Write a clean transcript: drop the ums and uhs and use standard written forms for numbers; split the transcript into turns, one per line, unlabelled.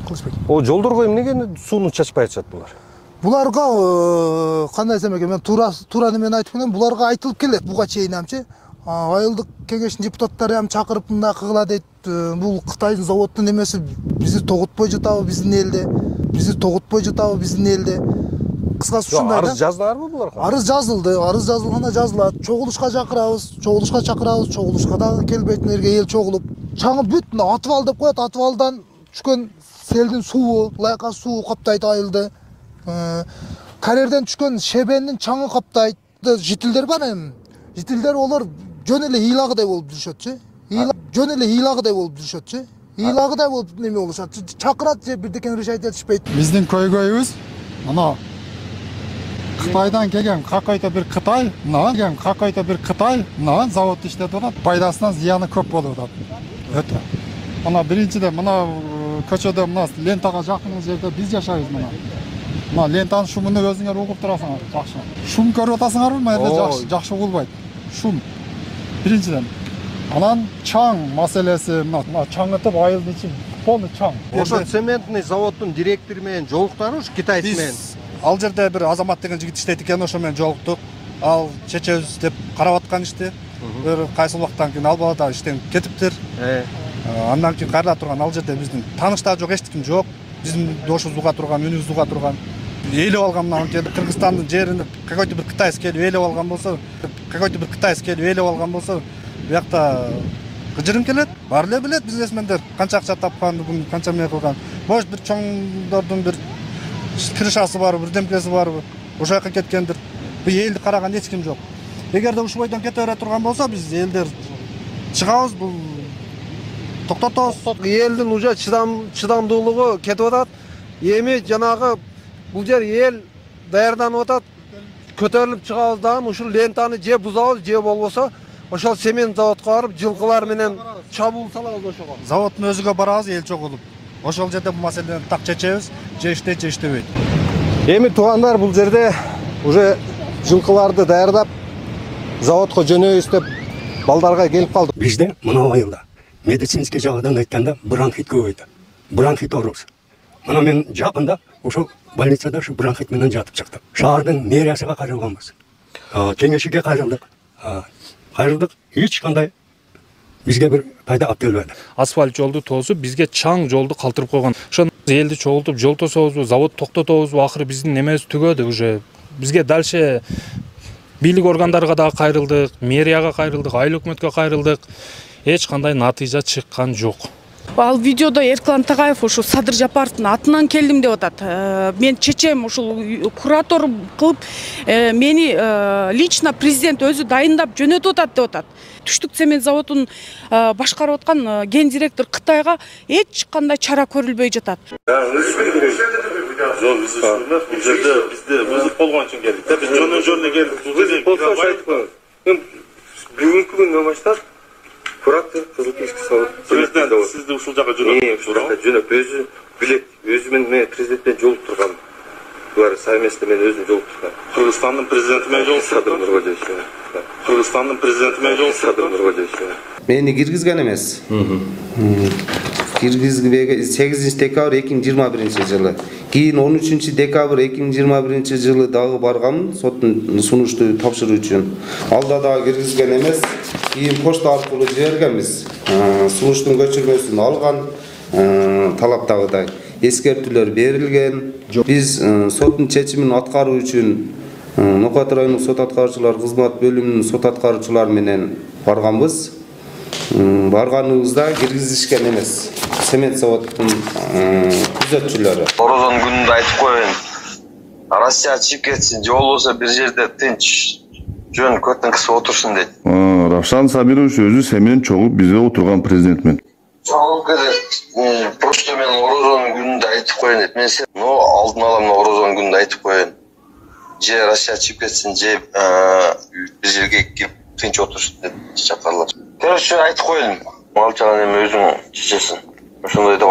Кылычбек.
О жолдорго эмнеге сууну чачпай атышат булар?
Буларга кандай десем экен, мен туура немен айтып келем, буларга айтылып келет буга чейин амчы. Айылдык кеңештин депутаттары ham чакырып мындай кыгыла дейт. Бул Кытайдын заводдун эмеси бизди тогутпой жатабы биздин элде? Бизди тогутпой жатабы биздин элде? Кыскасы ушундай да.
Арыз жаздыңарбы буларга?
Арыз жазылды, арыз жазылганда жазылат. Чогулушка чакырабыз, чогулушка дагы келбейтиндерге эл чогулуп, чаңы бүт атыбал деп коет, атыбалдан түшкөн селдин суу, лайка суу каптайт айылды. Карьерден түшкөн шебендин чаңы каптайт. Житилдер бар эми. Житилдер олар жөн эле ыйлагыдай болуп жүрүшөтчү. Ыйлагыдай болуп неме болушат. Чакырат же бирдекени решать этишпейт.
Биздин көйгөйүбүз мына Кытайдан келген какой-то бир Кытай, мына завод иштетип атат. Пайдасынан зыяны көп болуп атат. Өтө. Мына биринчиден мына көчөдө мына лентага жакын жерде биз жашайбыз мына. Мына лентанын шумуну өзүңөр угуп турасыңар, жакшы. Шум көрүп атасыңарбы? Мына жакшы угулбайт. Шум. Биринчиден. Анан чаң маселеси, мына чаңытып айылдын ичи полный чаң.
Ошо цементный заводдун директору менен жолуктуңарбы, ушу китайцы менен?
Ал жерде бир Азамат деген жигит иштейт экен, ошо менен жолуктук. Ал чечебиз деп карап аткан ишти. Бир кайсы убактан кийин ал бала да иштен кетиптир. Андан кийин кайра турган ал жерде биздин тааныштар жок, эч ким жок. Биздин дошубуз уга турган, үнүбүз уга турган. Элеп алган мына Кыргызстандын жерин какой-то бир кытайцы келип элеп алган болсо, биякта кыжырым келет. Баары эле билет бизнесмендер канча акча тапкандыгын, канча эмне кылган. Может бир чоңдордун бир крышасы барбы, бирдемкеси барбы, ошол жака кеткендир. Бул элди караган эч ким жок. Эгерде ушул бойдон кете бере турган болсо, биз элдер чыгабыз, бул токтотобуз.
Элдин уже чыдамдуулугу кетип атат. Эми жанагы бул жер эл даярданып атат. Көтөрүлүп чыгабыз дагы ушул лентаны же бузабыз, же болбосо ошол семен заводко барып, жылкылар менен чабуул салабыз ошого.
Заводдун өзүгө барабыз, эл чогулуп. Ошол жерде бул маселени так чечебиз, же иштейт, же иштебейт.
Эми туугандар бул жерде уже жылкыларды даярдап заводко жөнөйбүз деп балдарга келип калды.
Бизде мына айылда медицинский жагынан айтканда бронхит көбөйдү. Бронхит оорусу. Мына мен жакында ошол больницада ушу бронхит менен жатып чыктым. Шаардын мэриясына кайрылганбыз. Кеңешиге кайрылдык. Эч кандай бизге бир пайда алып келбеди.
Асфальт жолду тоосуп, бизге чаң жолду калтырып койгон. Ошону элди чогултуп, жол тособузбу, завод токтотобузбу, акыры биздин немебиз түгөдү уже. Бизге дальше бийлик органдарга дагы кайрылдык, мэрияга кайрылдык, айыл өкмөткө кайрылдык. Эч кандай натыйжа чыккан жок.
Ал видеодо Эркалан Тагайев ушул Садыр Жапаровдун атынан келдим деп атат. Мен чечем ушул куратор кылып, мени лично президент өзү дайындап жөнөтүп атат деп атат. Түштүк цемент заводун башкарып аткан ген директор Кытайга эч кандай чара көрүлбөй жатат.
Жол биз бул жерде бизде бузуп болгон үчүн келдик. Биз жөнүнө келдик.
Бүгүнкү күндөн баштап куратор кызыл кишки салып
президент сизди ушул жака жөнөп өзү билет, өзү менен президент менен жолугуп турган. Булар совместно менен өзүм жолугуп турган. Кыргызстандын президенти менен жолугуп турган. Кыргызстандын президенти менен жолугуп турган.
Мени киргизген эмес. Киргизбеген 8-декабрь 2021 жылы. Кийин 13-декабрь 2021 жылы дагы баргам соттун сунушту тапшыруу үчүн. Алда дагы киргизген эмес. Кийин почта аркылуу жибергенбиз. Сунуштун көчүрмөсүн алган, талаптагыдай эскертүүлөр берилген. Биз соттун чечимин аткаруу үчүн Нокат райондук сот аткаруучулар кызмат бөлүмүнүн сот аткаруучулары менен барганбыз. Барганыбызда киргизишкен эмес. Цемент заводдун күзөтчүлөрү.
Орозон күнүндө айтып коеюн. Россия чыгып кетсин, же болбосо бир жерде тынч жөн көтүнкүсү отурсун дейт.
Равшан Сабирович өзү семен чогуп бизге отурган президентмен.
Чогуп келет. Просто мен Орозон күнүндө айтып коеюн дейт. Мен алдын ала Орозон күнүндө айтып коеюн. Же Россия чыгып кетсин, же бир жерге кирип тынч отурсун деп чакырылат. Короче, айтып коеюн. Ал жагын эми өзүң чечесиң. Ошондой деп